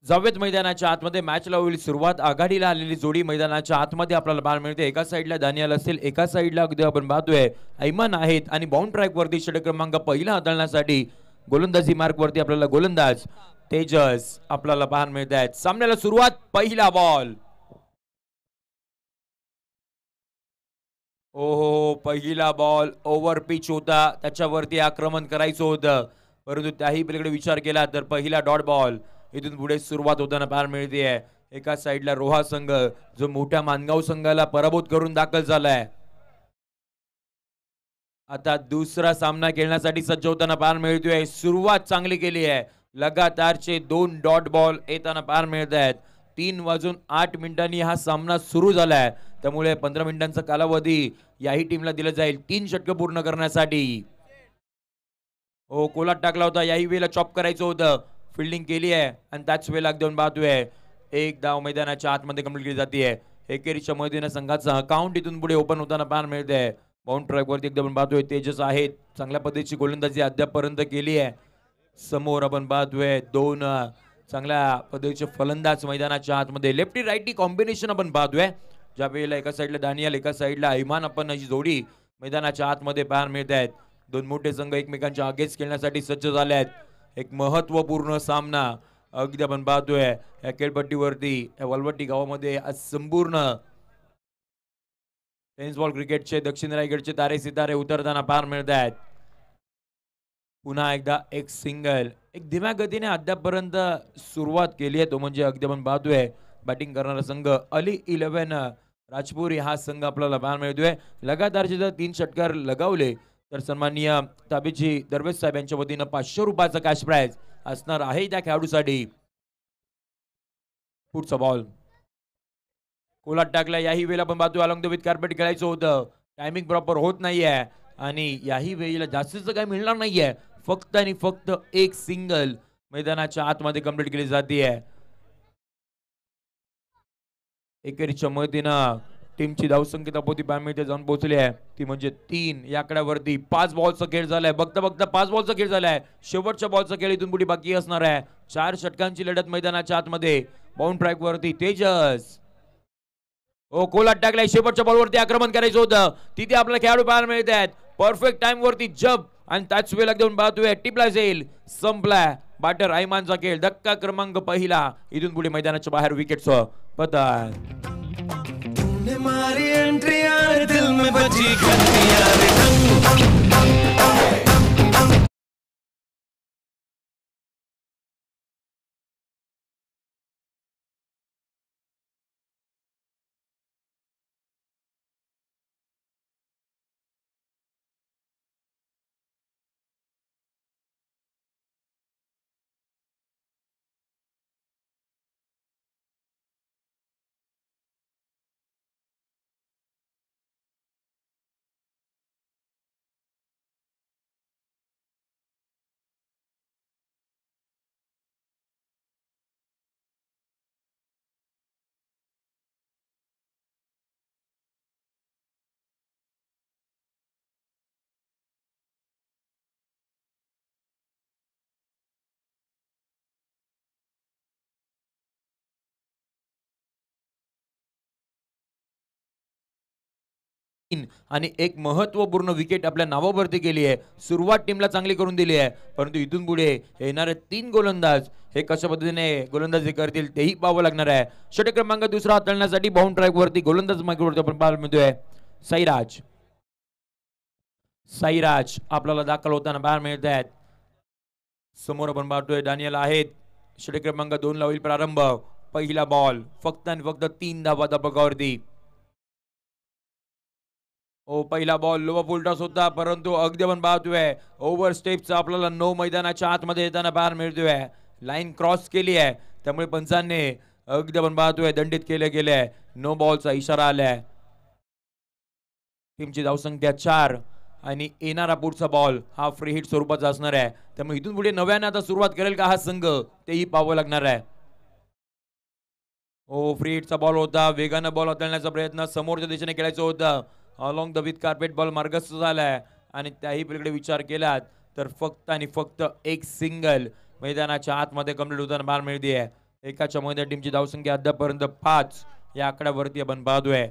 जावेद मैदानाच्या आतमध्ये मॅचला होईल सुरुवात. आघाडीला आलेली जोडी मैदानाच्या आतमध्ये आपल्याला पाहायला मिळते. एका साईडला दानियल असेल, एका साईडला अगदी आपण पाहतोय ऐमान आहेत आणि बाउंड ट्रॅक वरती षटक क्रमांक पहिला हाताळण्यासाठी गोलंदाजी मार्क वरती आपल्याला गोलंदाज तेजस आपल्याला पाहायला मिळत आहेत. सामन्याला सुरुवात. पहिला बॉल. ओहो, पहिला बॉल ओव्हर पिच होता, त्याच्यावरती आक्रमण करायचं होतं, परंतु त्याही पलीकडे विचार केला तर पहिला डॉट बॉल. इथून पुढे सुरुवात होताना पाहायला मिळते आहे. एका साईडला रोहा संघ जो मोठ्या मानगाव संघाला पराभूत करून दाखल झालाय, आता दुसरा सामना खेळण्यासाठी सज्ज होताना पाहायला मिळतोय. सुरुवात चांगली केली आहे. लगातारचे 2 डॉट बॉल येताना पाहायला मिळत आहेत. 3:08 हा सामना सुरू झालाय, त्यामुळे 15 मिनिटांचा कालावधी याही टीमला दिला जाईल 3 षटक पूर्ण करण्यासाठी. हो, कोलात टाकला होता, याही वेळेला चॉप करायचं होतं, फिल्डिंग केली आहे आणि त्याच वेळेला अगदी पाहतोय एक धाव मैदानाच्या आतमध्ये कंप्लीट केली जाते. एकेरीच्या मैदाना संघाचा अकाउंट इथून पुढे ओपन होताना पाहायला मिळतंय. बाउंड ट्रॅक वरती एकदम पाहतोय तेजस आहेत, चांगल्या पद्धतीची गोलंदाजी अद्यापपर्यंत केली आहे. समोर आपण पाहतोय 2 चांगल्या पद्धतीचे फलंदाज मैदानाच्या आतमध्ये. लेफ्टी राईटी कॉम्बिनेशन आपण पाहतोय, ज्या वेळेला एका साईडला दानियल, एका साईडला ऐमान आपण अशी जोडी मैदानाच्या आतमध्ये पाहायला मिळत आहेत. 2 मोठे संघ एकमेकांच्या अगेन्स्ट खेळण्यासाठी सज्ज झाले आहेत. एक महत्वपूर्ण सामना अगदी आपण पाहतोय या खेळपट्टीवरती, या वलवट्टी गावामध्ये आज संपूर्ण टेनिस बॉल क्रिकेटचे दक्षिण रायगडचे तारे सितारे उतरताना पाहायला मिळत आहेत. पुन्हा एकदा एक सिंगल, एक धीम्या गतीने अद्यापपर्यंत सुरुवात केली आहे, तो म्हणजे अगदी आपण पाहतोय बॅटिंग करणारा संघ अली 11 राजपुरी हा संघ आपल्याला पाहायला मिळतोय. लगातारचे जर 3 षटकार लगावले तर सन्माननीय ताबेजी दरवेज साहेब यांच्या वतीनं 500 रुपयाचा कॅश प्राइज असणार आहे त्या खेळाडूसाठी. पुढचा बॉल कोलात टाकला, याही वेळेला आपण पाहतोय अलॉंग द विथ कार्पेट खेळायचं होतं, टायमिंग प्रॉपर होत नाहीये आणि याही वेळेला जास्तीचं काही मिळणार नाहीये. फक्त आणि फक्त एक सिंगल मैदानाच्या आतमध्ये कंप्लीट केली जाते. एकेरीच्या मैदानात टीमची धावसंख्या तापोती पायमीते जाऊन पोहोचली आहे, ती म्हणजे 3. या आकड्यावरती 5 बॉलचा खेळ झालाय. बघता बघता 5 बॉलचा खेळ झालाय. शेवटच्या बॉलचा खेळ इथून पुढे बाकी असणार आहे. 4 षटकांची लढत मैदानाच्या आतमध्ये. बाउंड ट्रॅक वरती तेजस ओ कोलात टाकलाय, शेवटच्या बॉलवरती आक्रमण करायचं होतं, तिथे आपल्याला खेळाडू पाहायला मिळत आहेत. परफेक्ट टाइम वरती जब आणि त्याच वेळेला देऊन पाहतोय टिपला जाईल, संपलाय बॅटर ऐमानचा खेळ. धक्का क्रमांक पहिला. इथून पुढे मैदानाच्या बाहेर विकेटचं पतन. मारी एंट्री यार दिल में बजी घंटी यार. आणि एक महत्वपूर्ण विकेट आपल्या नावावरती केली आहे. सुरुवात टीमला चांगली करून दिली आहे, परंतु इथून पुढे येणारे 3 गोलंदाज हे कशा पद्धतीने गोलंदाजी करतील तेही पाहावं लागणार आहे. षटक क्रमांक दुसरा हाताळण्यासाठी बाउंड ट्रॅक वरती गोलंदाज मार्गावरती आपण पाहायला मिळतोय साईराज आपल्याला दाखल होताना पाहायला मिळत आहेत. समोर आपण पाहतोय दानियल आहेत. षटक क्रमांक 2 ला होईल प्रारंभ. पहिला बॉल. फक्त आणि फक्त 3 धावा धाबकावरती. पहिला बॉल लो फुलटॉस होता, परंतु अगदी आपण पाहतोय ओव्हर स्टेपचा आपल्याला 9 मैदानाच्या आतमध्ये येताना बाहेर मिळतोय. लाईन क्रॉस केली आहे, त्यामुळे पंचांनी अगदी आपण पाहतोय दंडित केले गेले. नो बॉलचा इशारा आलाय. टीमची धावसंख्या 4 आणि येणारा पुढचा बॉल हा फ्री हिट स्वरूपाचा असणार आहे, त्यामुळे इथून पुढे नव्याने आता सुरुवात करेल का हा संघ तेही पाहावं लागणार आहे. फ्री हिटचा बॉल होता, वेगानं बॉल हाताळण्याचा प्रयत्न समोरच्या दिशेने केलायचं होतं. Along the with carpet ball मार्गस्थ झालाय आणि त्याही पलीकडे विचार केलात तर फक्त आणि फक्त एक सिंगल मैदानाच्या आतमध्ये कंप्लीट होताना पाहायला मिळते. एकाच्या मैदान टीमची धावसंख्या अद्यापर्यंत 5 या आकड्यावरती आपण पाहतोय.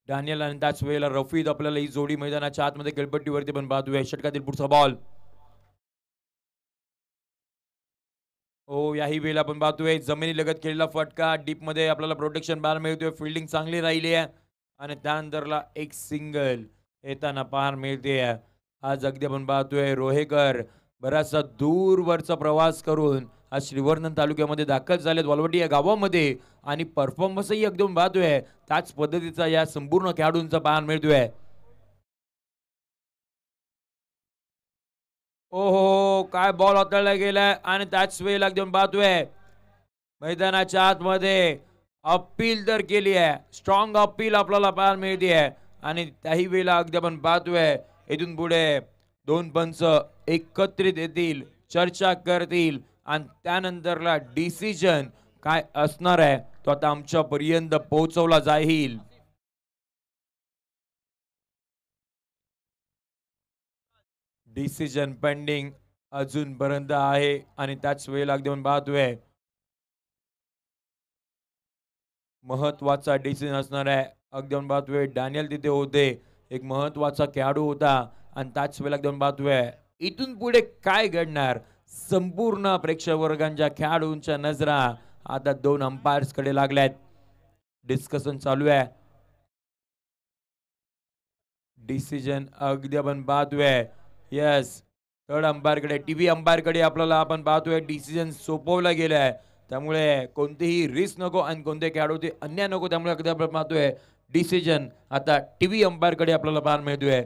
डॅनियल आणि त्याच वेळेला रफीद आपल्याला ही जोडी मैदानाच्या आतमध्ये खेळपट्टीवरती पण पाहतोय. षटकातील पुढचा बॉल याही वेळेला आपण पाहतोय जमिनी लगत खेळलेला फटका डीप मध्ये आपल्याला प्रोटेक्शन पाहायला मिळतोय. फिल्डिंग चांगली राहिली आहे आणि त्यानंतरला एक सिंगल येताना पाहायला मिळते. आज अगदी आपण पाहतोय रोहेकर बराचसा दूरवरचा प्रवास करून आज श्रीवर्धन तालुक्यामध्ये दाखल झालेत वालवटी या गावामध्ये आणि परफॉर्मन्सही एकदम पाहतोय त्याच पद्धतीचा या संपूर्ण खेळाडूंचा पाहायला मिळतोय. ओहो काय बॉल हाताळला गेलाय आणि त्याच वेळेला एकदम पाहतोय मैदानाच्या आतमध्ये अपील तर केली आहे. स्ट्रॉंग अपील आपल्याला पाहायला मिळते आहे आणि त्याही वेळेला अगदी आपण पाहतोय इथून पुढे दोन पंच एकत्रित येतील, चर्चा करतील आणि त्यानंतरला डिसिजन काय असणार आहे तो आता आमच्या पर्यंत पोहोचवला जाईल. डिसिजन पेंडिंग अजूनपर्यंत आहे आणि त्याच वेळेला अगदी आपण पाहतोय महत्वाचा डिसिजन असणार आहे. अगदी आपण पाहतोय डॅनियल तिथे होते, एक महत्वाचा खेळाडू होता आणि त्याच वेळेला अगदी आपण पाहतोय इथून पुढे काय घडणार. संपूर्ण प्रेक्षक वर्गांच्या खेळाडूंच्या नजरा आता दोन अंपायर्स कडे लागल्यात. डिस्कशन चालू आहे. डिसिजन अगदी आपण पाहतोय यस थर्ड अंपायर कडे टीव्ही अंपायर कडे आपल्याला आपण पाहतोय डिसिजन सोपवला गेलाय. त्यामुळे कोणतीही रिस्क नको आणि कोणते खेळाडू ते अन्याय नको. त्यामुळे अगदी आपण पाहतोय डिसिजन आता टीव्ही अंपायर कडे आपल्याला पाहायला मिळतोय.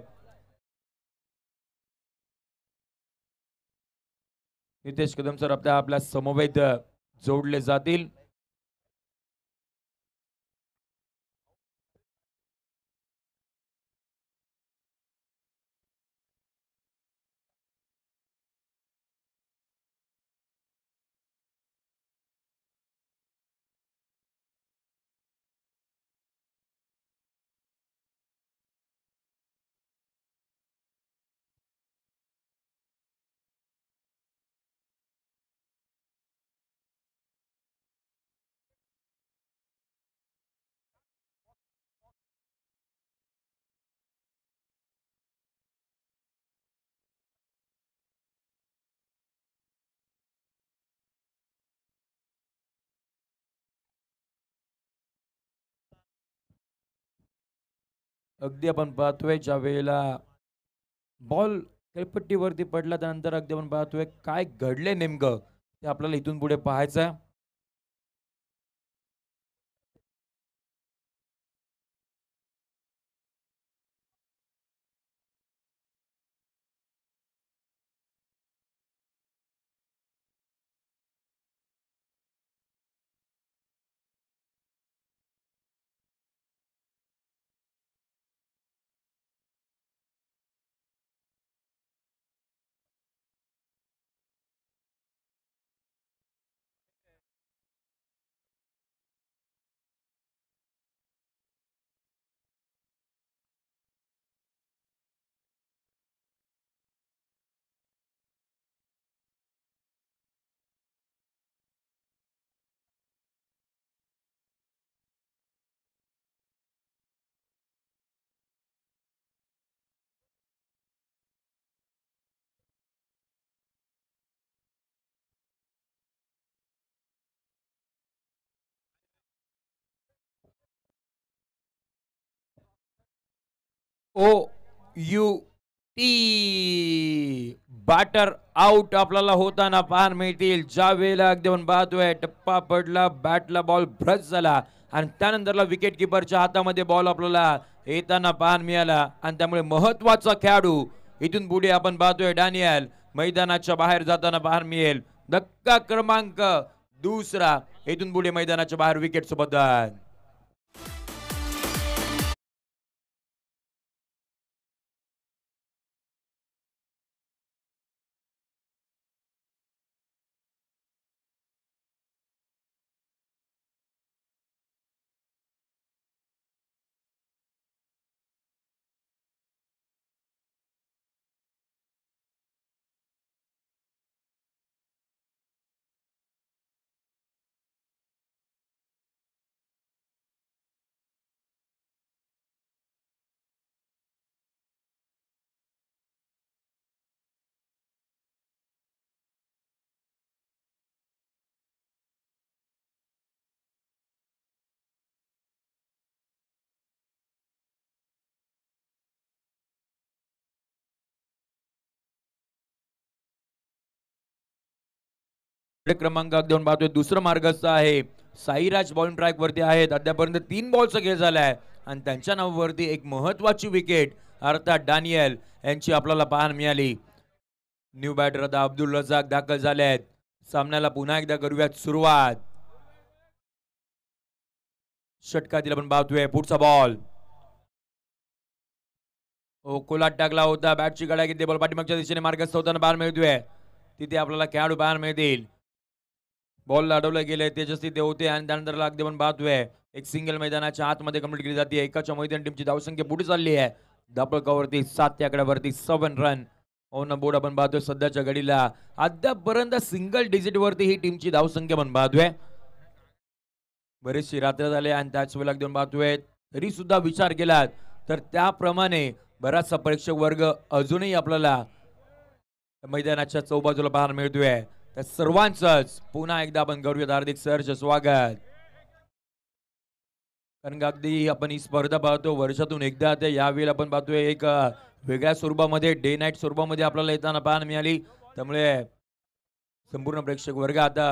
नितेश कदम सर आपल्या समवेत जोडले जातील. अगदी आपण पाहतोय ज्या वेळेला बॉल खेळपट्टीवरती पडला त्यानंतर अगदी आपण पाहतोय काय घडले नेमकं ते आपल्याला इथून पुढे पाहायचं आहे. ओ यू टी बॅटर आउट आपल्याला होताना पाहायला मिळतील. ज्या वेळेला अगदी आपण पाहतोय टप्पा पडला बॅटला बॉल ब्रश झाला आणि त्यानंतरला विकेट किपरच्या हातामध्ये बॉल आपल्याला येताना पाहायला मिळाला आणि त्यामुळे महत्वाचा खेळाडू इथून पुढे आपण पाहतोय डॅनियल मैदानाच्या बाहेर जाताना पाहायला मिळेल. धक्का क्रमांक दुसरा इथून पुढे मैदानाच्या बाहेर विकेट सोबत क्रमांक 2 पाहतोय दुसरं मार्गस्थ आहे साईराज बॉलिंग ट्रॅक वरती आहेत. अद्यापर्यंत 3 बॉलचा खेळ झालाय आणि त्यांच्या नावावरती एक महत्वाची विकेट अर्थात डॅनियल यांची आपल्याला पाहायला मिळाली. न्यू बॅटर आता अब्दुल रजाक दाखल झाले आहेत. सामन्याला पुन्हा एकदा करूयात सुरुवात. षटकातील आपण पाहतोय पुढचा बॉल कोलाट टाकला होता. बॅटची गळा घेतली. बॉल पाठीमागच्या दिशेने मार्गस्थ होताना पाहायला मिळतोय. तिथे आपल्याला खेळाडू पाहायला मिळतील. बॉल अडवले गेले तेजस्वी ते होते आणि त्यानंतर अगदी आपण पाहतोय एक सिंगल मैदानाच्या आतमध्ये कंप्लीट केली जाते. एकाच्या मैदान टीमची धावसंख्या पुढे चालली आहे. धापळकावरती 7 आकड्यावरती 7 रन ऑन बोर्ड आपण पाहतोय. सध्याच्या घडीला अद्यापर्यंत सिंगल डिजिट वरती ही टीमची धावसंख्या आपण पाहतोय. बरेचशी रात्र झाले आणि त्याच वेळेला घेऊन पाहतोय तरी सुद्धा विचार केला तर त्याप्रमाणे बराचसा प्रेक्षक वर्ग अजूनही आपल्याला मैदानाच्या चौबाजूला पाहायला मिळतोय. त्या सर्वांचंच पुन्हा एकदा आपण करूयात हार्दिक सहर्ष स्वागत. कारण अगदी आपण ही स्पर्धा पाहतो वर्षातून एकदा. ते यावेळी आपण पाहतोय एक वेगळ्या स्वरूपामध्ये डे नाईट स्वरूपामध्ये आपल्याला येताना पाहायला मिळाली. त्यामुळे संपूर्ण प्रेक्षक वर्ग आता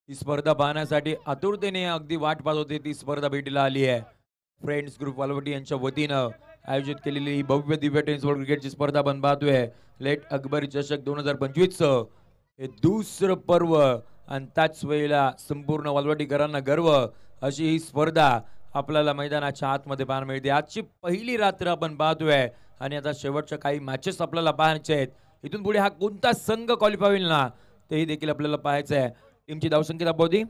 ही स्पर्धा पाहण्यासाठी आतुरतेने अगदी वाट पाहत होते. ती स्पर्धा भेटीला आली आहे. फ्रेंड्स ग्रुप वालवटी यांच्या वतीनं आयोजित केलेली ही भव्य दिव्य टेनिस वर्ल्ड क्रिकेटची स्पर्धा आपण पाहतोय. लेट अकबरी चषक 2025 हे दुसरं पर्व आणि त्याच वेळेला संपूर्ण वालवटीकरांना गर्व अशी ही स्पर्धा आपल्याला मैदानाच्या आतमध्ये पाहायला मिळते. आजची पहिली रात्र आपण पाहतोय आणि आता शेवटच्या काही मॅचेस आपल्याला पाहायचे आहेत. इथून पुढे हा कोणता संघ क्वालिफाय होईल ना तेही देखील आपल्याला पाहायचं आहे. टीमची धावसंख्या दाखवती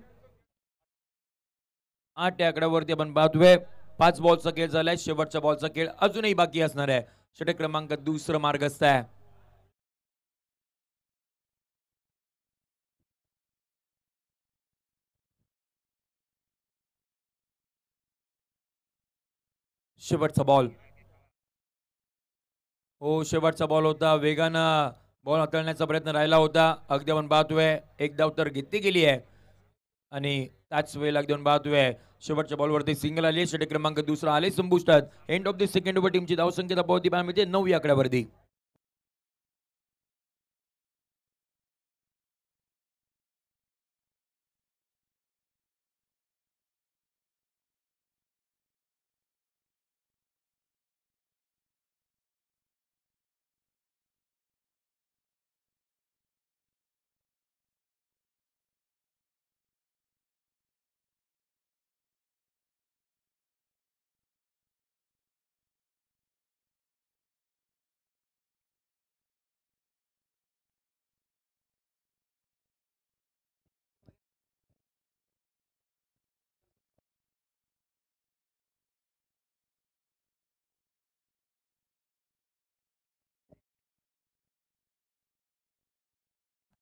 8 आकड्यावरती आपण पाहतोय. 5 बॉलचा खेळ झालाय. शेवटच्या बॉलचा खेळ अजूनही बाकी असणार आहे. षटक क्रमांक दुसरं मार्गस्थ आहे. शेवटचा बॉल शेवटचा बॉल होता. वेगानं बॉल हाताळण्याचा प्रयत्न राहिला होता. अगदी आपण पाहतोय एक धाव तर घेतली गेली आहे आणि त्याच वेळेला अगदी आपण पाहतोय शेवटच्या बॉलवरती सिंगल आली. षटक क्रमांक दुसरा आले संपुष्टात. End of the second over टीमची धावसंख्या दाखवती पाहायला मिळते 9 आकड्यावरती.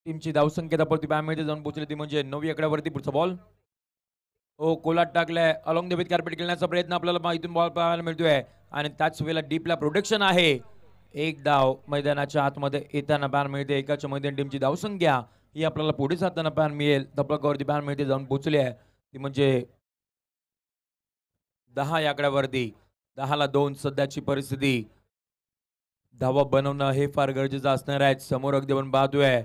टीमची धावसंख्या दाखवती पाहायला मिळते. जाऊन पोहोचली ती म्हणजे 9 आकड्यावरती. पुढचा बॉल कोलाट टाकलाय. अलॉंग द विथ कार्पेट खेळण्याचा प्रयत्न आपल्याला इथून बॉल पाहायला मिळतोय आणि त्याच वेळेला डीपला प्रोटेक्शन आहे. एक धाव मैदानाच्या आतमध्ये येताना पाहायला मिळते. एकाच्या मैदान टीमची धावसंख्या ही आपल्याला पुढे जाताना पाहायला मिळेल. धपकावरती पाहायला मिळते. जाऊन पोहोचली आहे ती म्हणजे 10 आकड्यावरती. 10ला 2 सध्याची परिस्थिती. धावा बनवणं हे फार गरजेचं असणार आहे. समोर अगदी आपण पाहतोय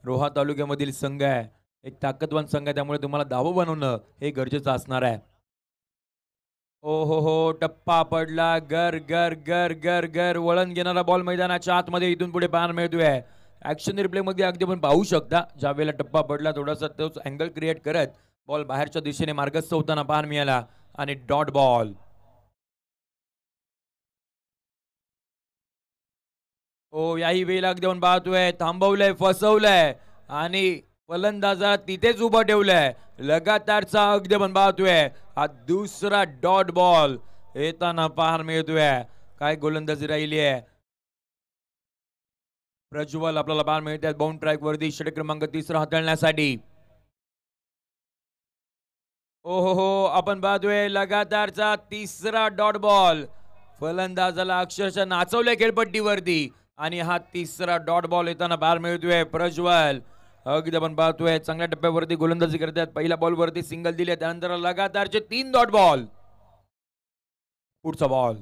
रोहा तालुक्यामधील संघ आहे. एक ताकदवान संघ आहे. त्यामुळे तुम्हाला धावं बनवणं हे गरजेचं असणार आहे. हो टप्पा पडला. गर गर गर गर गर वळण घेणारा बॉल मैदानाच्या आतमध्ये इथून पुढे पाहायला मिळतोय. ऍक्शन रिप्ले मध्ये अगदी आपण पाहू शकता ज्या वेळेला टप्पा पडला थोडासा तोच अँगल क्रिएट करत बॉल बाहेरच्या दिशेने मार्गस्थ होताना पाहायला मिळाला आणि डॉट बॉल. याही वेळेला अगदी आपण पाहतोय थांबवलंय फसवलंय आणि फलंदाजा तिथेच उभं ठेवलंय. लगातारचा अगदी आपण पाहतोय हा दुसरा डॉट बॉल येताना पाहायला मिळतोय. काय गोलंदाजी राहिली आहे. प्रज्वल आपल्याला पाहायला मिळतात बाउंड ट्रॅक वरती षटक क्रमांक 3 हाताळण्यासाठी. आपण पाहतोय लगातारचा 3रा डॉट बॉल. फलंदाजाला अक्षरशः नाचवल्या खेळपट्टीवरती आणि हा 3रा डॉट बॉल येताना बाहेर मिळतोय. प्रज्वल अगदी आपण पाहतोय चांगल्या टप्प्यावरती गोलंदाजी करतात. पहिल्या बॉल वरती सिंगल दिले त्यानंतर लगातारचे 3 डॉट बॉल. पुढचा बॉल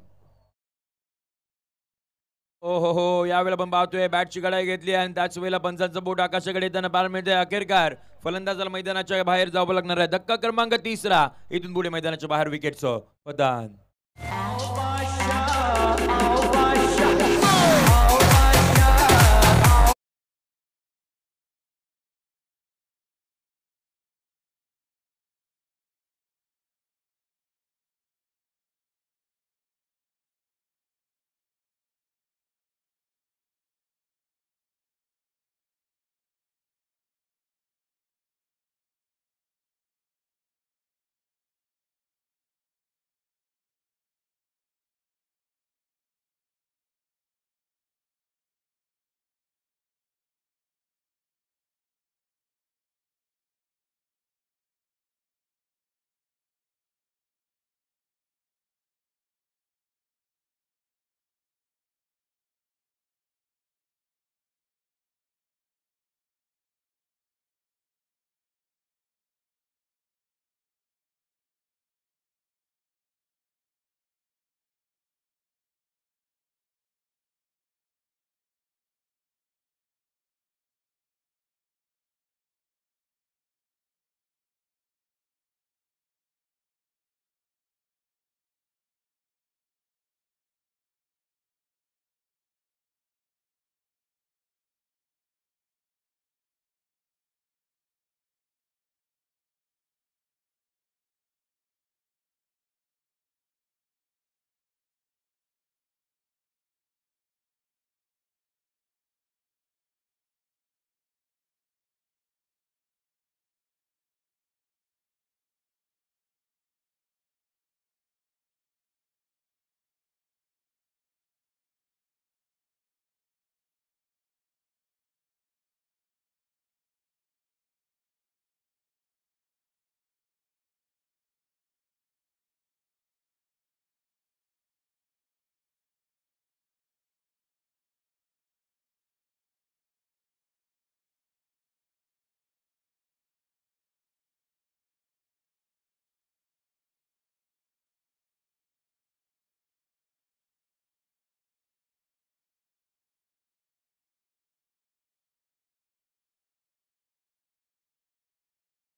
हो यावेळेला पण पाहतोय बॅटची गडाई घेतली आणि त्याच वेळेला पंचांचं बोट आकाशाकडे येताना पाहायला मिळते. अखेरकार फलंदाजाला मैदानाच्या बाहेर जावं लागणार आहे. धक्का क्रमांक 3 इथून पुढे मैदानाच्या बाहेर विकेटचं पतन.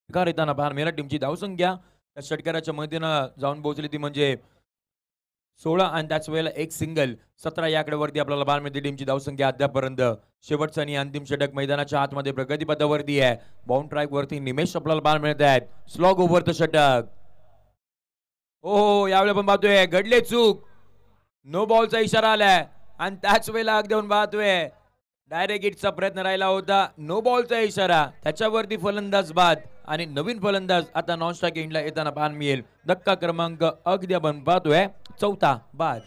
येताना पाहायला मिळाला. टीमची धावसंख्या त्या षटकाराच्या मध्येनं जाऊन पोहोचली ती म्हणजे 16 आणि त्याच वेळेला एक सिंगल 17 या आकड्यावरती आपल्याला पाहायला मिळते. टीमची धावसंख्या अद्यापर्यंत. शेवटचा आणि अंतिम षटक मैदानाच्या आतमध्ये प्रगतीपथावरती आहे. बाउंड ट्रॅक वरती निमेश आपल्याला पाहायला मिळत आहेत. स्लॉग ओव्हर षटक. यावेळेला पण पाहतोय घडले चूक. नो बॉलचा इशारा आलाय आणि त्याच वेळेला अगदी पाहतोय डायरेक्ट हिटचा प्रयत्न राहिला होता. नो बॉलचा इशारा त्याच्यावरती फलंदाज बाद आणि नवीन फलंदाज आता नॉन स्ट्राइक एंडला येताना पाहायला मिळेल. धक्का क्रमांक अगदी आपण पाहतोय 4था बाद.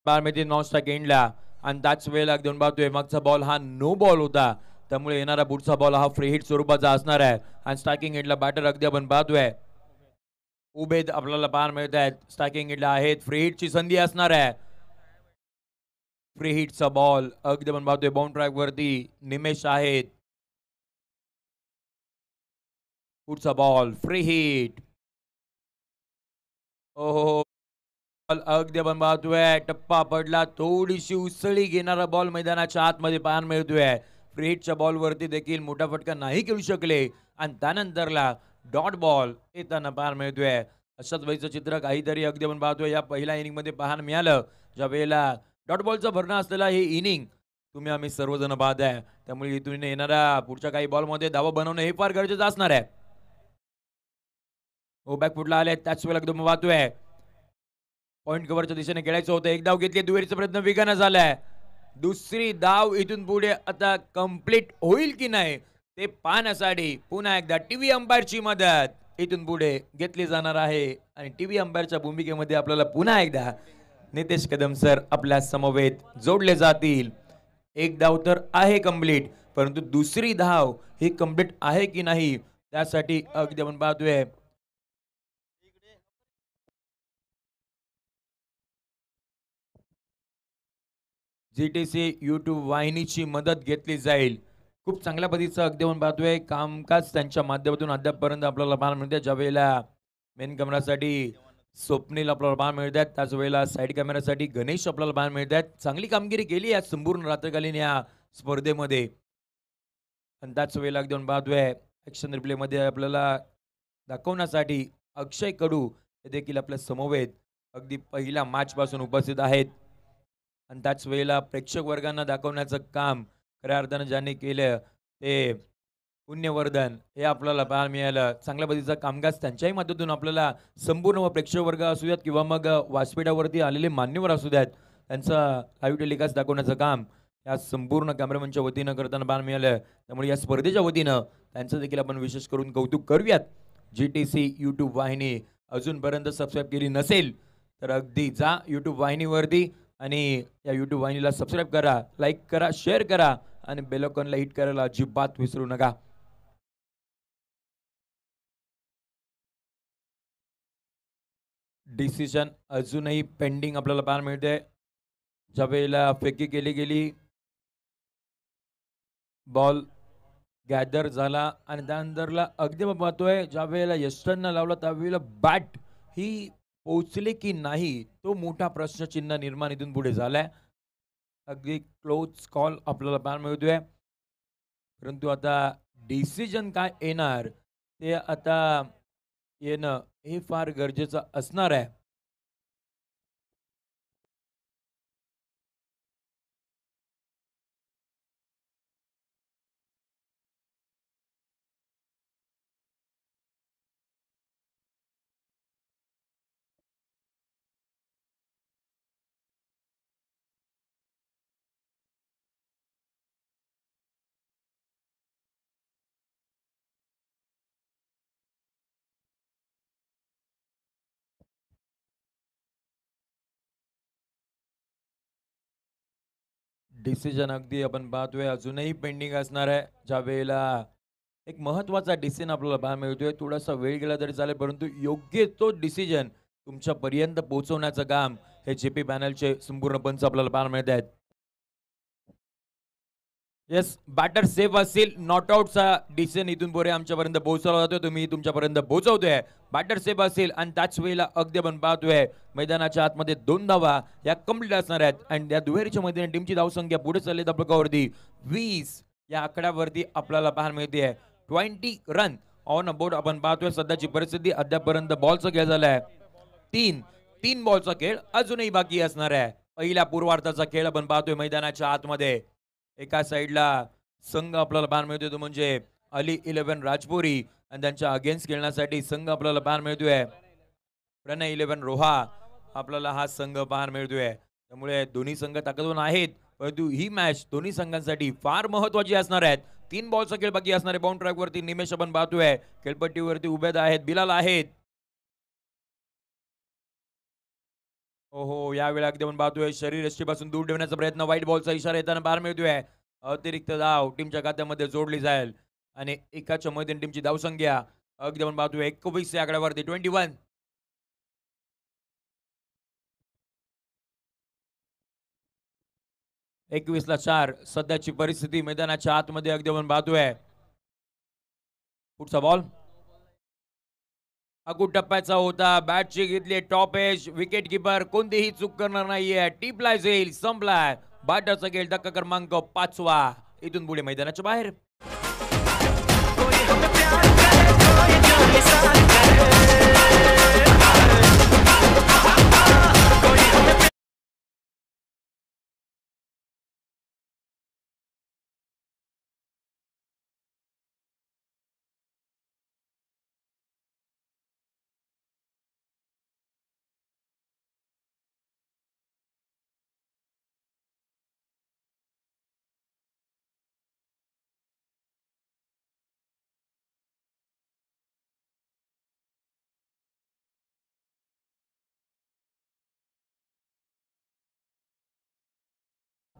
बारमध्ये नॉन स्ट्राइक एंडला आणि त्याच वेळेला अगदी पाहतोय मागचा बॉल हा नो बॉल होता. त्यामुळे येणारा पुढचा बॉल हा फ्री हिट स्वरूपाचा असणार आहे आणि स्ट्रायकिंग एंडला बॅटर अगदी आपण पाहतोय उभे आपल्याला पाहायला मिळत आहेत. स्ट्रायकिंग एंडला आहेत. फ्री हिटची संधी असणार आहे. फ्री हिटचा बॉल अगदी आपण पाहतोय बाउंड ट्रॅक वरती निमेश आहेत. पुढचा बॉल फ्री हिट. ओहो अगदी आपण पाहतोय टप्पा पडला. थोडीशी उसळी घेणारा बॉल मैदानाच्या आतमध्ये पाहायला मिळतोय. फ्री हिटच्या बॉल वरती देखील मोठा फटका नाही खेळू शकले आणि त्यानंतरला डॉट बॉल येताना पाहायला मिळतोय. अशाच वयचं चित्र काहीतरी अगदी आपण पाहतोय या पहिल्या इनिंग मध्ये पाहायला मिळालं. ज्या वेळेला डॉट बॉलचा भरणा असलेला हे इनिंग तुम्ही आम्ही सर्वजण पाहताय. त्यामुळे इथून येणाऱ्या पुढच्या काही बॉल मध्ये धावा बनवणं हे फार गरजेचं असणार आहे. बॅक फुटला आले त्याच वेळेला एकदम पाहतोय पॉइंट कव्हरच्या दिशेने खेळायचं होतं. एक धाव घेतली. दुहेरीचा प्रयत्न वेगानं झालाय. दुसरी धाव इथून पुढे आता कंप्लीट होईल की नाही ते पाहण्यासाठी पुन्हा एकदा टीव्ही अंपायरची मदत इथून पुढे घेतली जाणार आहे आणि टीव्ही अंपायरच्या भूमिकेमध्ये आपल्याला पुन्हा एकदा नितेश कदम सर आपल्या समवेत जोडले जातील. एक धाव तर आहे कंप्लीट, परंतु दुसरी धाव ही कंप्लीट आहे की नाही त्यासाठी अगदी आपण पाहतोय जीटीसी यूट्यूब वाहिनीची मदत घेतली जाईल. खूप चांगल्या पद्धतीचं अगदी आपण पाहतोय कामकाज त्यांच्या माध्यमातून अद्यापपर्यंत आपल्याला पाहायला मिळते. ज्या वेळेला मेन कॅमेरासाठी स्वप्नील आपल्याला पाहायला मिळतात, त्याच वेळेला साईड कॅमेरासाठी गणेश आपल्याला पाहायला मिळतात. चांगली कामगिरी केली या संपूर्ण रात्रकालीन या स्पर्धेमध्ये. आणि त्याच वेळेला अगदी आपण पाहतोय ॲक्शन रिप्लेमध्ये आपल्याला दाखवण्यासाठी अक्षय कडू हे देखील आपल्या समवेत अगदी पहिल्या मॅचपासून उपस्थित आहेत. आणि त्याच वेळेला प्रेक्षक वर्गांना दाखवण्याचं काम खऱ्या अर्थानं ज्यांनी केलं ते पुण्यवर्धन हे आपल्याला पाहायला मिळालं. चांगल्या पद्धतीचा कामकाज त्यांच्याही मदतीतून आपल्याला संपूर्ण प्रेक्षक वर्ग असू द्यात किंवा मग व्यासपीठावरती आलेले मान्यवर असू द्यात त्यांचा लाईव्ह टेलिकास्ट दाखवण्याचं काम या संपूर्ण कॅमेरामॅनच्या वतीनं करताना पाहायला मिळालं. त्यामुळे या स्पर्धेच्या वतीनं त्यांचं देखील आपण विशेष करून कौतुक करूयात. GTC यूट्यूब वाहिनी अजूनपर्यंत सबस्क्राईब केली नसेल तर अगदी जा यूट्यूब वाहिनीवरती आणि या यूट्यूब वाहिनीला सबस्क्राईब करा, लाईक करा, शेअर करा आणि बेल आयकॉनला हिट करायला अजिबात विसरू नका. डिसिजन अजूनही पेंडिंग आपल्याला पाहायला मिळते. ज्या वेळेला फेकी केली गेली, बॉल गॅदर झाला आणि त्यानंतरला अगदी आपण पाहतोय ज्या वेळेला यस्टननं लावला त्यावेळेला बॅट ही पोहोचली की नाही तो मोठा प्रश्नचिन्ह निर्माण इथून पुढे झालाय. अगदी क्लोज कॉल आपल्याला पाहायला मिळतोय, परंतु आता डिसिजन काय येणार ते आता येणं हे फार गरजेचं असणार आहे. डिसिजन अगदी आपण पाहतोय अजूनही पेंडिंग असणार आहे. ज्या वेळेला एक महत्त्वाचा डिसिजन आपल्याला पाहायला मिळतोय, थोडासा वेळ गेला तरी चालेल, परंतु योग्य तो डिसिजन तुमच्यापर्यंत पोहोचवण्याचं काम हे जेपी पॅनलचे संपूर्ण पंच आपल्याला पाहायला मिळत आहेत. येस, बॅटर सेफ असेल, नॉट आउटचा डिसिजन इथून पुढे आमच्यापर्यंत पोहोचवला जातोय, तुम्ही तुमच्यापर्यंत पोहोचवतोय. बॅटर सेफ असेल आणि त्याच वेळेला अगदी आपण पाहतोय मैदानाच्या आतमध्ये 2 धावा या कंप्लीट असणार आहेत आणि या दुहेरीच्या मध्ये टीमची धावसंख्या पुढे चालली धावपकावरती 20 या आकड्यावरती आपल्याला पाहायला मिळते. 20 रन ऑन अ बोर्ड आपण पाहतोय. सध्याची परिस्थिती अद्यापर्यंत बॉलचा खेळ झालाय 3 बॉलचा खेळ अजूनही बाकी असणार आहे. पहिल्या पूर्वार्धाचा खेळ आपण पाहतोय मैदानाच्या आतमध्ये. एका साईडला संघ आपल्याला पाहायला मिळतोय तो म्हणजे अली 11 राजपुरी आणि त्यांच्या अगेन्स्ट खेळण्यासाठी संघ आपल्याला पाहायला मिळतोय प्रणय 11 रोहा. आपल्याला हा संघ पाहायला मिळतोय. त्यामुळे दोन्ही संघ ताकदवान आहेत, परंतु ही मॅच दोन्ही संघांसाठी फार महत्वाची असणार आहे. 3 बॉलचा खेळ बाकी असणार आहे. बाउंड ट्रॅक वरती निमेश आपण पाहतोय खेळपट्टीवरती उभे आहेत, बिलाल आहेत. हो, यावेळी अगदी आपण पाहतोय शरीर यष्टीपासून दूर ठेवण्याचा प्रयत्न, व्हाईट बॉलचा इशारा येताना पाहायला मिळतोय. अतिरिक्त धाव टीमच्या खात्यामध्ये जोडली जाईल आणि एकाच्या मध्ये टीमची धावसंख्या अगदी आपण पाहतोय 21 या आकड्यावरती 21. 21 ला 4 सध्याची परिस्थिती मैदानाच्या आतमध्ये अगदी आपण पाहतोय. पुढचा बॉल अगू टप्प्याचा होता. बॅटची घेतली टॉप एज. विकेट किपर कोणतीही चूक करणार नाहीये. टिपलाय जाईल, संपलाय. बॅटरचा खेळ धक्का क्रमांक 5वा. इथून पुढे मैदानाच्या बाहेर.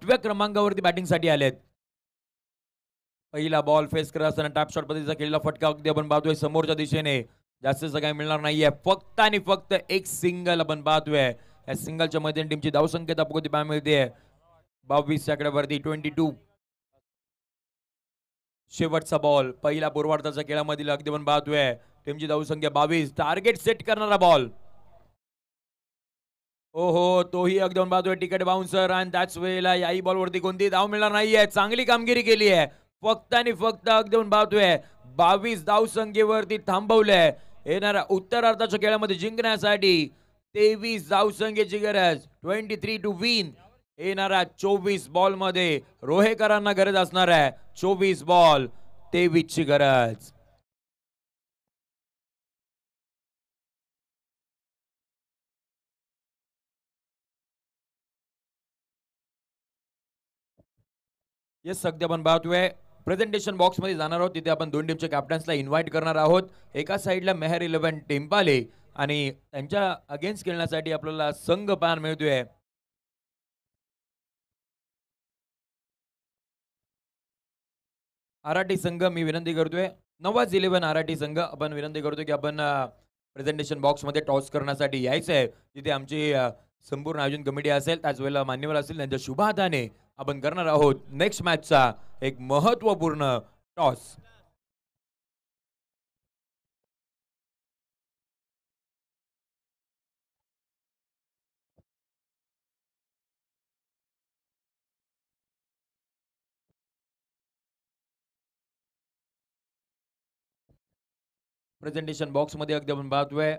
8व्या क्रमांकावरती बॅटिंगसाठी आलेत. पहिला बॉल फेस करत असताना टॅप शॉट पद्धतीचा केलेला फटका अगदी आपण पाहतोय समोरच्या दिशेने. जास्तीचं काही मिळणार नाहीये, फक्त आणि फक्त एक सिंगल आपण पाहतोय. या सिंगलच्या मध्ये टीमची धावसंख्या आपल्याला पाहायला मिळते 22 आकड्यावरती 22. शेवटचा बॉल पहिला पूर्वार्धाच्या खेळामधील अगदी आपण पाहतोय टीमची धावसंख्या 22. टार्गेट सेट करणारा बॉल. ओहो, तोही अगदी आपण पाहतोय टिकेट बाउन्सर. आणि त्याच वेळेला याही बॉलवरती कोणतीही धाव मिळणार नाहीये. चांगली कामगिरी केली आहे, फक्त आणि फक्त अगदी आपण पाहतोय 22 धावसंख्येवरती थांबवलंय. येणाऱ्या उत्तरार्धाच्या खेळामध्ये जिंकण्यासाठी 23 धावसंख्येची गरज. 23 टू विन. येणाऱ्या 24 बॉल मध्ये रोहेकरांना गरज असणार आहे. 24 बॉल 23 ची गरज. येस, अगदी आपण पाहतोय प्रेझेंटेशन बॉक्स मध्ये जाणार आहोत. तिथे आपण दोन टीमच्या कॅप्टन्सला इन्व्हाइट करणार आहोत. एका साइडला मेहर 11 टेम्पाले आणि त्यांच्या अगेन्स्ट खेळण्यासाठी आपल्याला संघ पाहायला मिळतोय आराटी संघ. मी विनंती करतोय नवाज 11 आराटी संघ आपण विनंती करतोय की आपण प्रेझेंटेशन बॉक्स मध्ये टॉस करण्यासाठी यायचं आहे. जिथे आमची संपूर्ण आयोजन कमिटी असेल, त्याच वेळेला मान्यवर असतील, त्यांच्या शुभ हाताने आपण करणार आहोत नेक्स्ट मॅचचा एक महत्वपूर्ण टॉस. प्रेझेंटेशन बॉक्स मध्ये अगदी आपण पाहतोय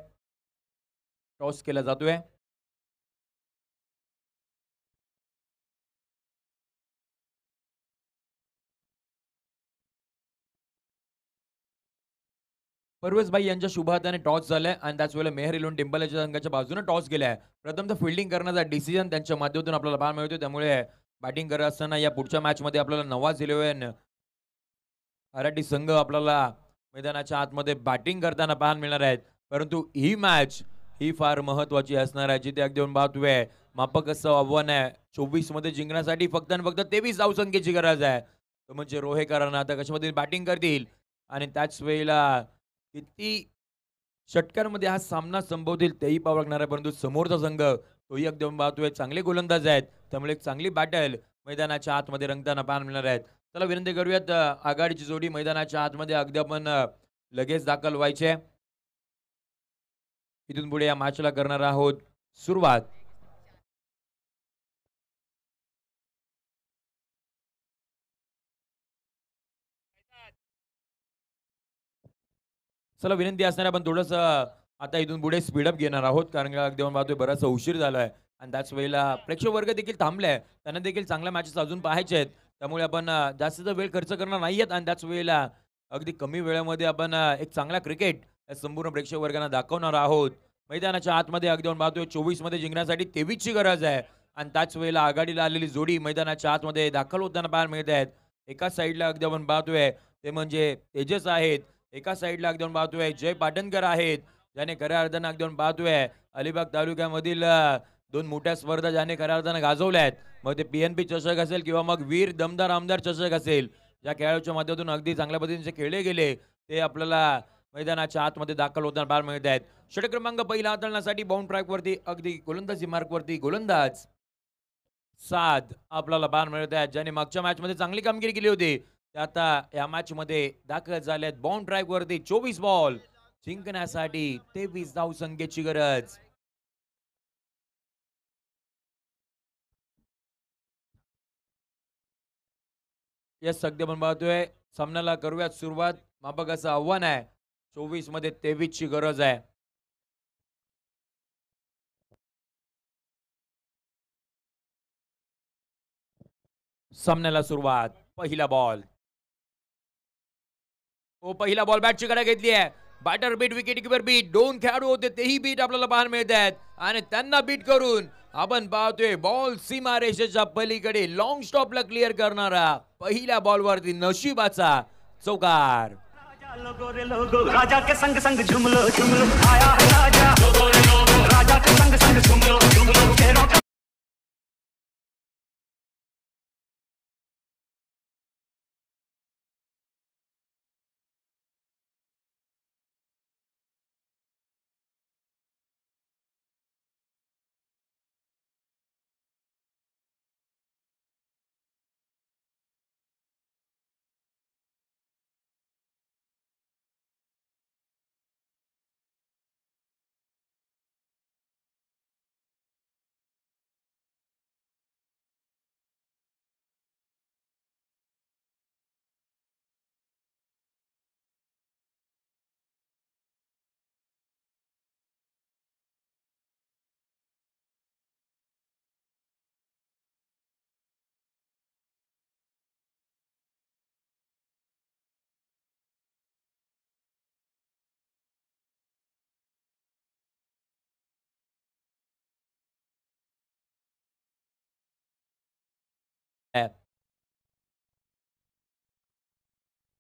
टॉस केला जातोय. परवेज भाई यांच्या शुभ हाताने टॉस झालाय आणि त्याच वेळेला मेहर 11 टेम्पलच्या संघाच्या बाजूने टॉस केलाय. प्रथमतः फिल्डिंग करण्याचा डिसिजन त्यांच्या माध्यमातून आपल्याला पाहायला मिळतोय. त्यामुळे बॅटिंग करत असताना या पुढच्या मॅच मध्ये आपल्याला नवाज 11 आराटी संघ आपल्याला मैदानाच्या आतमध्ये बॅटिंग करताना पाहायला मिळणार आहेत. परंतु ही मॅच ही फार महत्वाची असणार आहे, जिथे अगदी आपण पाहतोय मापक असं आव्हान आहे. 24 मध्ये जिंकण्यासाठी फक्त आणि फक्त 23 धावसंख्येची गरज आहे. तो म्हणजे रोहेकरांना आता कशामध्ये बॅटिंग करतील आणि त्याच वेळेला किती षटकांमध्ये हा सामना संपवतील तेही पाहावं लागणार आहे. परंतु समोरचा संघ तोही अगदी आपण पाहतोय चांगले गोलंदाज आहेत. त्यामुळे एक चांगली बॅटल मैदानाच्या आतमध्ये रंगताना पाहायला मिळणार आहेत. चला विनंती करूयात आघाडीची जोडी मैदानाच्या आतमध्ये अगदी आपण लगेच दाखल व्हायचे. इथून पुढे या मॅचला करणार आहोत सुरुवात. चला विनंती असणार आपण थोडस आता इथून पुढे स्पीडअप घेणार आहोत, कारण अगदी आपण पाहतोय बराचसा उशीर झालाय आणि त्याच वेळेला प्रेक्षक वर्ग देखील थांबलाय. त्यांना देखील चांगल्या मॅचेस अजून पाहायचे आहेत. त्यामुळे आपण जास्तीचा वेळ खर्च करणार नाहीयेत आणि त्याच वेळेला अगदी कमी वेळेमध्ये आपण एक चांगला क्रिकेट या संपूर्ण प्रेक्षक वर्गांना दाखवणार आहोत. मैदानाच्या आतमध्ये अगदी आपण पाहतोय 24 मध्ये जिंकण्यासाठी 23 ची गरज आहे आणि त्याच वेळेला आघाडीला आलेली जोडी मैदानाच्या आतमध्ये दाखल होताना पाहायला मिळत आहेत. एका साईडला अगदी आपण पाहतोय ते म्हणजे तेजस आहेत. एका साईडला अगदी आपण पाहतोय जय पाटणकर आहेत, ज्याने खऱ्या अर्थानं अगदी आपण पाहतोय अलिबाग तालुक्यामधील दोन मोठ्या स्पर्धा ज्याने खऱ्या अर्थानं गाजवल्या आहेत. मग ते PNP चषक असेल किंवा मग वीर दमदार आमदार चषक असेल, ज्या खेळाडूच्या माध्यमातून अगदी चांगल्या पद्धतीने खेळले गेले ते आपल्याला मैदानाच्या आतमध्ये दाखल होताना पाहायला मिळत आहेत. षटक क्रमांक पहिला हाताळण्यासाठी बाउंड ट्रॅक वरती अगदी गोलंदाजी मार्क वरती गोलंदाज साद आपल्याला पाहायला मिळत आहेत, ज्याने मागच्या मॅच मध्ये चांगली कामगिरी केली होती. ते आता या मॅच मध्ये दाखल झाले आहेत. बाउंड ट्रॅक वरती 24 बॉल जिंकण्यासाठी 23 धावसंख्येची गरज. या सध्या आपण पाहतोय सामन्याला करूयात सुरुवात. मापकाचं आव्हान आहे 24 मध्ये 23 ची गरज आहे. सामन्याला सुरुवात. पहिला बॉल. पहिला बॉल बॅटची कडा घेतली आहे. Batter beat, wicket keeper beat, दोन खेळाडू होते तेही बीट आपल्याला पाहायला मिळत आहेत आणि त्यांना बीट करून आपण पाहतोय बॉल सीमारेषेच्या पलीकडे लॉंग स्टॉपला क्लिअर करणारा पहिल्या बॉलवरती नशिबाचा चौकार. राजा के संग संग झुमलो झुमलो आया है राजा. राजा के संग संग झुमलो झुमलो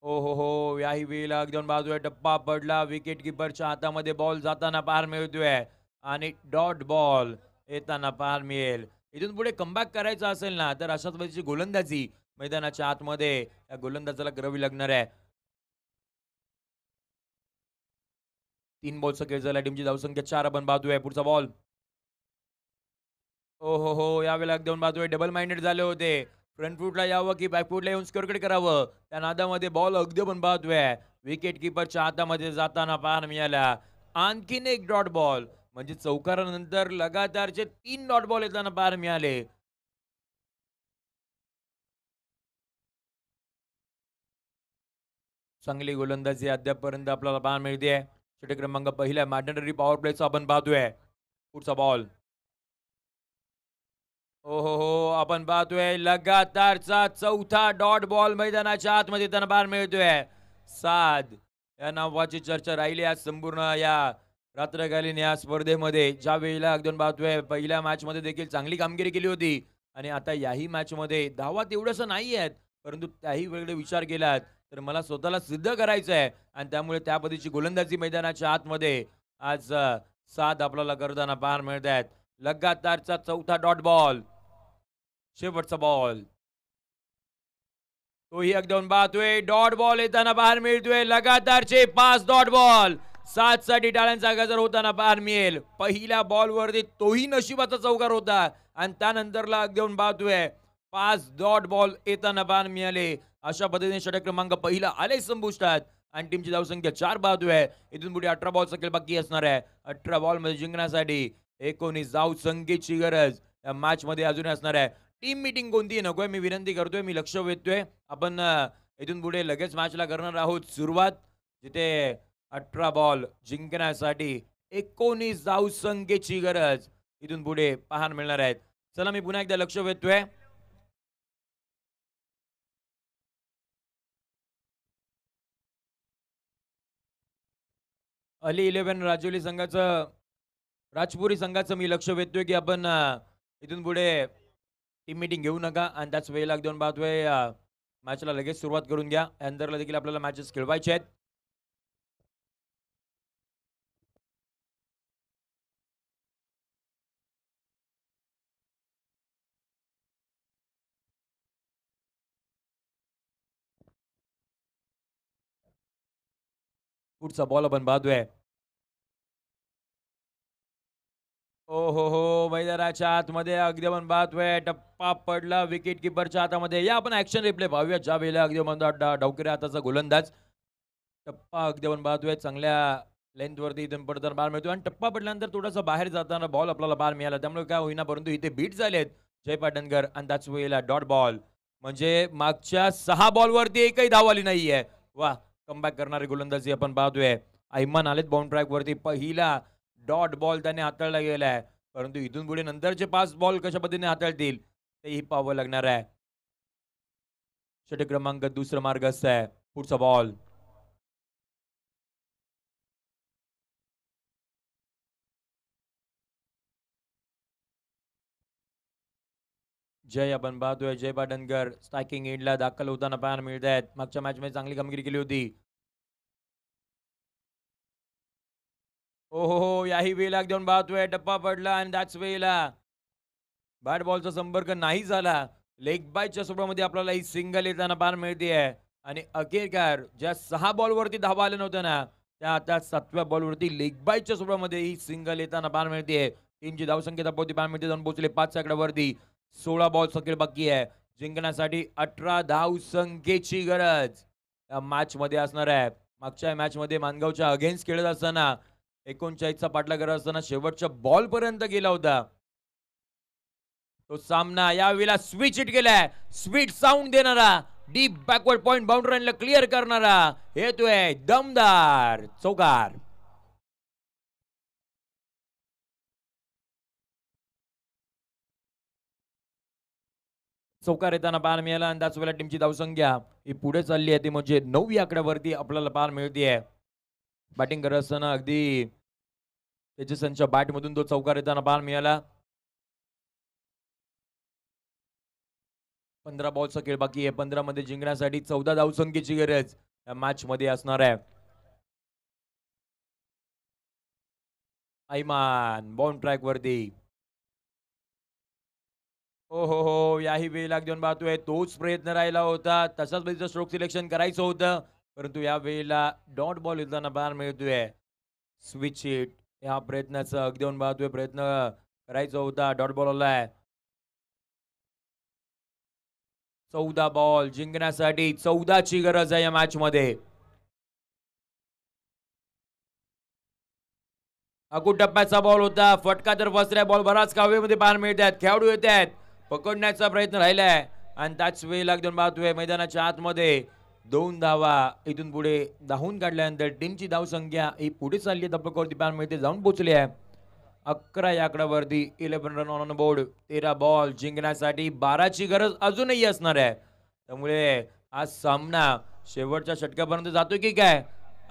हो याही वेळेला अगदी बाजूला टप्पा पडला. विकेट किपरच्या हातामध्ये बॉल जाताना पाहायला मिळतोय आणि डॉट बॉल येताना पाहायला मिळेल. इथून पुढे कमबॅक करायचा असेल ना तर अशाच पद्धतीची गोलंदाजी मैदानाच्या आतमध्ये या गोलंदाजाला करावी लागणार आहे. 3 बॉलचा खेळ झाला. टीमची धावसंख्या 4 आपण पाहतोय. पुढचा बॉल. यावेळेला अगदी पाहतोय डबल माइंडेड झाले होते. फ्रंट फूटला यावं की बॅक फूटला येऊन स्कोअरकडे करावं. त्या नादामध्ये बॉल अगदी आपण पाहतोय विकेट किपरच्या हातामध्ये जाताना पाहायला मिळाला. आणखीन एक डॉट बॉल म्हणजे चौकारानंतर लगातारचे 3 डॉट बॉल येताना पाहायला मिळाले. चांगली गोलंदाजी अद्यापपर्यंत आपल्याला पाहायला मिळते. षटक क्रमांक पहिल्या मॅन्डेटरी पॉवर प्लेचा आपण पाहतोय. पुढचा बॉल. आपण पाहतोय लगातारचा चौथा डॉट बॉल मैदानाच्या आतमध्ये त्यांना पाहायला मिळतोय. साध या नावाची चर्चा राहिली आज संपूर्ण या रात्रकालीन या स्पर्धेमध्ये. ज्या वेळेला अगदी पाहतोय पहिल्या मॅच मध्ये देखील चांगली कामगिरी केली होती आणि आता याही मॅच मध्ये धावा तेवढंसं नाही आहेत, परंतु त्याही वेळेला विचार केलात तर मला स्वतःला सिद्ध करायचं आहे आणि त्यामुळे त्या पद्धतीची गोलंदाजी मैदानाच्या आतमध्ये आज साथ आपल्याला करताना पाहायला मिळत आहेत. लगातारचा चौथा डॉट बॉल. शेवटचा बॉल तोही एकदम पाहतोय डॉट बॉल येताना बाहेर मिळतोय. लगातारचे 5 डॉट बॉल. 7 साठी टाळ्यांचा गजर होताना बाहेर मिळेल. पहिल्या बॉलवरती तोही नशिबाचा चौकार होता आणि त्यानंतरला अगदी पाहतोय 5 डॉट बॉल येताना बाहेर मिळाले. अशा पद्धतीने षटक क्रमांक पहिला आले संपुष्टात आणि टीमची धावसंख्या 4 पाहतोय. इथून पुढे 18 बॉलचा खेळ बाकी असणार आहे. 18 बॉल मध्ये जिंकण्यासाठी 19 धावसंख्येची गरज या मॅच मध्ये अजून असणार आहे. टीम मीटिंग कोणती नकोय मी विनंती करतोय, मी लक्ष वेधतोय. आपण इथून पुढे लगेच मॅचला करणार आहोत सुरुवात, जिथे 18 बॉल जिंकण्यासाठी 19 धावसंख्येची गरज इथून पुढे पाहायला मिळणार आहेत. चला मी पुन्हा एकदा लक्ष वेधतोय. अली 11 राजौली संघाचं राजपुरी संघाचं मी लक्ष वेधतोय की आपण इथून पुढे टीम मीटिंग घेऊ नका आणि त्याच वेळेला देऊन पाहतोय मॅचला लगेच सुरुवात करून घ्या. अंदरला देखील आपल्याला मॅचेस खेळवायचे आहेत. पुढचा बॉल आपण पाहतोय. मैदानाच्या आतमध्ये अगदी आपण पाहतोय टप्पा पडला विकेट किपरच्या हातामध्ये. या आपण ऍक्शन रिप्ले पाहूया. ज्या वेळेला अगदी म्हणतो डावकरी हाताचा गोलंदाज टप्पा अगदी आपण पाहतोय चांगल्या लेंथ वरती इथून पडताना बाहेर मिळतोय आणि टप्पा पडल्यानंतर थोडासा बाहेर जाताना बॉल आपल्याला बाहेर मिळाला. त्यामुळे काय होईना परंतु इथे बीट झालेत जय पाटणकर आणि त्याच वेळेला डॉट बॉल म्हणजे मागच्या 6 बॉलवरती एकही धाव आली नाहीये. वा, कमबॅक करणारी गोलंदाजी आपण पाहतोय. ऐमान आलेत बाउंड ट्रॅक वरती. पहिला डॉट बॉल त्याने हाताळला गेलाय, परंतु इथून पुढे नंतरचे 5 बॉल कशा पद्धतीने हाताळतील तेही पाहावं लागणार आहे. षटक क्रमांक दुसरा मार्गस्थ आहे. पुढचा बॉल. जय आपण पाहतोय जय पाटणकर स्ट्रायकिंग एंडला दाखल होताना पाहायला मिळत आहेत. मागच्या मॅच मध्ये चांगली कामगिरी केली होती. याही वेळेला घेऊन पाहतोय टप्पा पडला आणि त्याच वेळेला बॅट बॉलचा संपर्क नाही झाला. लेग बायच्या स्वरूपामध्ये आपल्याला ही सिंगल येताना पाहायला मिळते आहे आणि अखेरकार ज्या 6 बॉलवरती धावा आल्या नव्हत्या ना त्या आता 7व्या बॉलवरती लेग बायच्या स्वरूपामध्ये ही सिंगल येताना पाहायला मिळते. टीमची धावसंख्या पोहोचली पाहायला मिळते. जाऊन पोहोचले 5 आकड्यावरती. 16 बॉल खेळ बाकी आहे. जिंकण्यासाठी 18 धावसंख्येची गरज या मॅच मध्ये असणार आहे. मागच्या मॅच मध्ये मानगावच्या अगेन्स्ट खेळत असताना 39चा पाठलाग करत असताना शेवटच्या बॉल पर्यंत गेला होता तो सामना. यावेळेला स्विच हिट केलाय. स्वीट साऊंड देणारा डीप बॅकवर्ड पॉइंट बाउंड्रीला क्लिअर करणारा येतोय दमदार चौकार. चौकार येताना पाहायला मिळाला आणि त्याच वेळेला टीमची धावसंख्या ही पुढे चालली आहे. ती म्हणजे 9 आकड्यावरती आपल्याला पाहायला मिळते. बॅटिंग करत असताना अगदी तेजसनच्या बॅटमधून तो चौकार येताना पाहायला मिळाला. 15 बॉलचा खेळ बाकी आहे. 15 मध्ये जिंकण्यासाठी 14 धावसंख्येची गरज या मॅच मध्ये असणार आहे. ऐमान बाउंड ट्रॅक वरती. हो याही वेळेला घेऊन पाहतोय तोच प्रयत्न राहिला होता. तसाच पद्धतीचं स्ट्रोक सिलेक्शन करायचं होतं, परंतु या वेळेला डॉट बॉल येताना पाहायला मिळतोय. स्विच हिट या प्रयत्नाचा अगदी घेऊन पाहतोय प्रयत्न करायचा होता. डॉट बॉल आलाय. 14 बॉल जिंकण्यासाठी 14ची गरज आहे या मॅच मध्ये. अकूट टप्प्याचा बॉल होता. फटका तर बसऱ्या बॉल बराच कावेमध्ये पाहायला मिळतात. खेळाडू येत आहेत, पकडण्याचा प्रयत्न राहिलाय आणि त्याच वेळेला घेऊन पाहतोय मैदानाच्या आतमध्ये 2 धावा इथून पुढे धावून काढल्यानंतर टीमची धाव संख्या ही पुढे चालली आहे. धप्पकवरती पाहायला मिळते, जाऊन पोहोचली आहे 11 या आकड्यावरती. 11 रन ऑन बोर्ड. 13 बॉल जिंकण्यासाठी 12ची गरज अजूनही असणार आहे. त्यामुळे हा सामना शेवटच्या षटकापर्यंत जातोय की काय,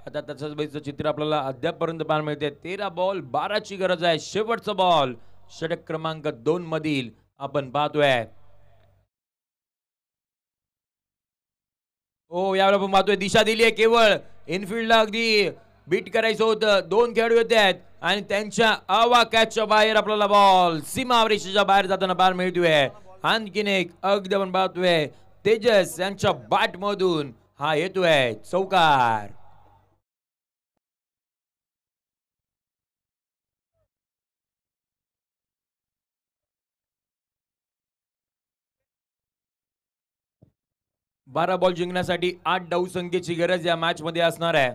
आता तसंच बाईचं चित्र आपल्याला अद्यापपर्यंत पाहायला मिळते. 13 बॉल 12ची गरज आहे. शेवटचा बॉल षटक क्रमांक 2 मधील आपण पाहतोय. यावेळेला आपण पाहतोय दिशा दिली आहे. केवळ इनफिल्डला अगदी बीट करायचं होतं. 2 खेळाडू येत आहेत आणि त्यांच्या कॅचच्या बाहेर आपल्याला बॉल सीमारेषेच्या बाहेर जाताना पाहायला मिळतोय. आणखीन एक अगदी आपण पाहतोय तेजस यांच्या बॅट मधून हा येतोय चौकार. बारा बॉल जिंकण्यासाठी 8 डाव संख्येची गरज या मॅच मध्ये असणार आहे.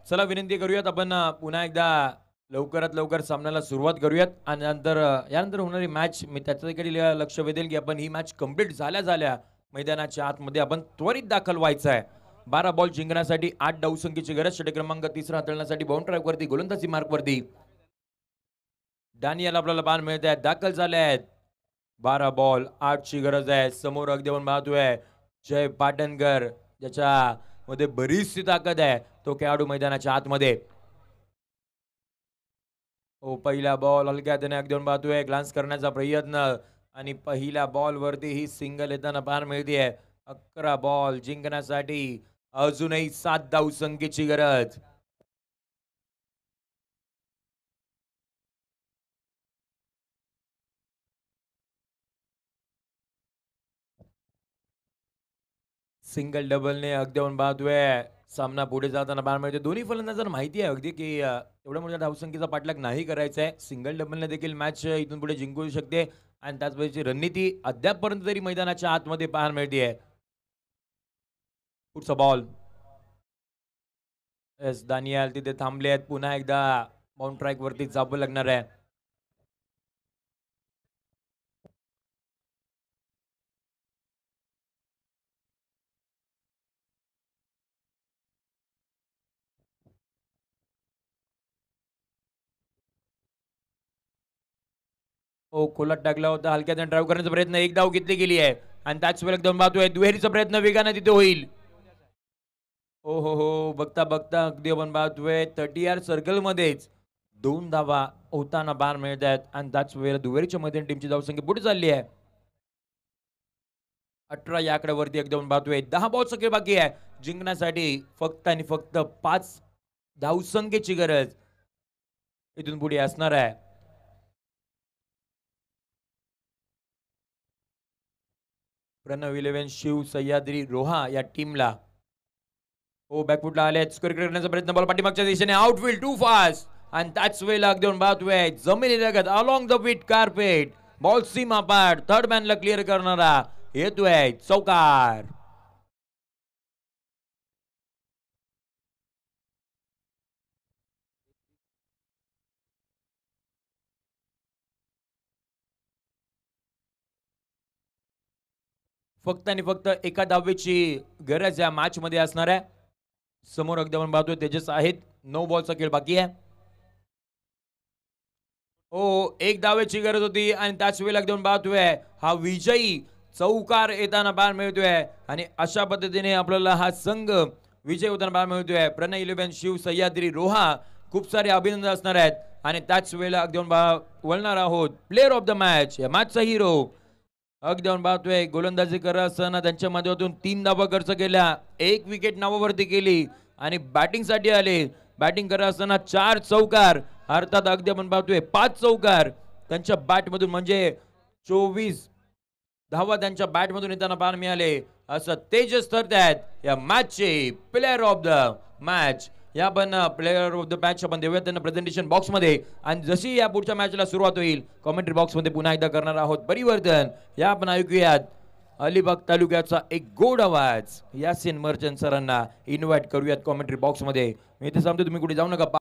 चला विनंती करूयात आपण पुन्हा एकदा लवकरात लवकर सामन्याला सुरुवात करूयात आणि नंतर यानंतर होणारी मॅच मी त्याच्याकडे लक्ष वेधेल की आपण ही मॅच कंप्लीट झाल्या मैदानाच्या आतमध्ये आपण त्वरित दाखल व्हायचं आहे. 12 बॉल जिंकण्यासाठी 8 डाव संख्येची गरज. षटक क्रमांक 3 हाताळण्यासाठी बाउंड ट्रॅक वरती गोलंदाजी मार्क वरती डॅनियल आपल्याला पाहायला मिळत आहेत, दाखल झाले आहेत. 12 बॉल 8ची गरज आहे. समोर अगदी आपण पाहतोय जय पाटणकर, ज्याच्या मध्ये बरीचशी ताकद आहे, तो खेळाडू मैदानाच्या आतमध्ये. पहिला बॉल हलक्या त्याने अगदी पाहतोय ग्लान्स करण्याचा प्रयत्न आणि पहिल्या बॉल वरती ही सिंगल येताना पाहायला मिळते. 11 बॉल जिंकण्यासाठी अजूनही 7 धाव संख्येची गरज. सिंगल डबलने अगदी आपण पाहतोय सामना पुढे जाताना पाहायला मिळते. दोन्ही फलंदाजांना माहिती आहे अगदी की एवढ्या मोठ्या धावसंख्येचा पाठलाग नाही करायचा आहे. सिंगल डबलने देखील मॅच इथून पुढे जिंकू शकते आणि त्याच पद्धतीची रणनीती अद्यापपर्यंत तरी मैदानाच्या आतमध्ये पाहायला मिळते. पुढचा बॉल दानियाल तिथे थांबले आहेत. पुन्हा एकदा बाउंड ट्रॅक वरती जावं लागणार आहे. खोलात टाकला होता, हलक्याने ड्राईव्ह करण्याचा प्रयत्न, एक धाव घेतली गेली आहे आणि त्याच वेळेला दोन पाहतोय दुहेरीचा प्रयत्न वेगाने तिथे होईल. हो बघता बघता अगदी आपण पाहतोय 30 सर्कल मध्येच 2 धावा होताना पाहायला मिळत आहेत आणि त्याच वेळेला दुहेरीच्या मध्ये टीमची धावसंख्या पुढे चालली आहे. 18 या आकड्यावरती अगदी आपण पाहतोय. 10 बॉल सगळे बाकी आहे जिंकण्यासाठी. फक्त आणि फक्त 5 धावसंख्येची गरज इथून पुढे असणार आहे. प्रणव 11 शिव सह्याद्री रोहा या टीमला बॅकफुटला आले. स्कोर करण्याचा प्रयत्न, बॉल पाठीमागच्या दिशेने आउटफील्ड टू फास्ट आणि त्याच वेळेला अगदी पाहतोय जमिनी लगत along the wit carpet ball सीमा पार थर्ड मॅनला क्लिअर करणारा येतोय चौकार. फक्त आणि फक्त एका धावेची गरज या मॅच मध्ये असणार आहे. समोर अगदी आपण पाहतोय तेजस आहेत. 9 बॉलचा खेळ बाकी आहे. एक धावेची गरज होती आणि त्याच वेळेला अगदी आपण पाहतोय हा विजयी चौकार येताना पाहायला मिळतोय आणि अशा पद्धतीने आपल्याला हा संघ विजय होताना पाहायला मिळतोय. प्रणय 11 शिव सह्याद्री रोहा खूप सारे अभिनंदन असणार आहेत आणि त्याच वेळेला अगदी वळणार आहोत प्लेअर ऑफ द मॅच, या मॅचचा हिरो अगदी आपण पाहतोय गोलंदाजी करत असताना त्यांच्या माध्यमातून 3 धावा खर्च केल्या, 1 विकेट नावावरती केली आणि बॅटिंग साठी आले. बॅटिंग करत असताना 4 चौकार, अर्थात अगदी आपण पाहतोय 5 चौकार त्यांच्या बॅट मधून, म्हणजे 24 धावा त्यांच्या बॅट मधून येताना पाहायला मिळाले. असं तेजस ठरतायत या मॅचचे प्लेअर ऑफ द मॅच. या पण प्लेअर ऑफ द मॅच आपण देऊयात त्यांना प्रेझेंटेशन बॉक्स मध्ये. आणि जशी या पुढच्या मॅचला सुरुवात होईल कॉमेंट्री बॉक्स मध्ये पुन्हा एकदा करणार आहोत परिवर्तन. या आपण ऐकूयात अलिबाग तालुक्याचा एक गोड आवाज यासिन मर्चंट सरांना इन्व्हाइट करूयात कॉमेंट्री बॉक्स मध्ये. मी इथे सांगतो तुम्ही कुठे जाऊ नका.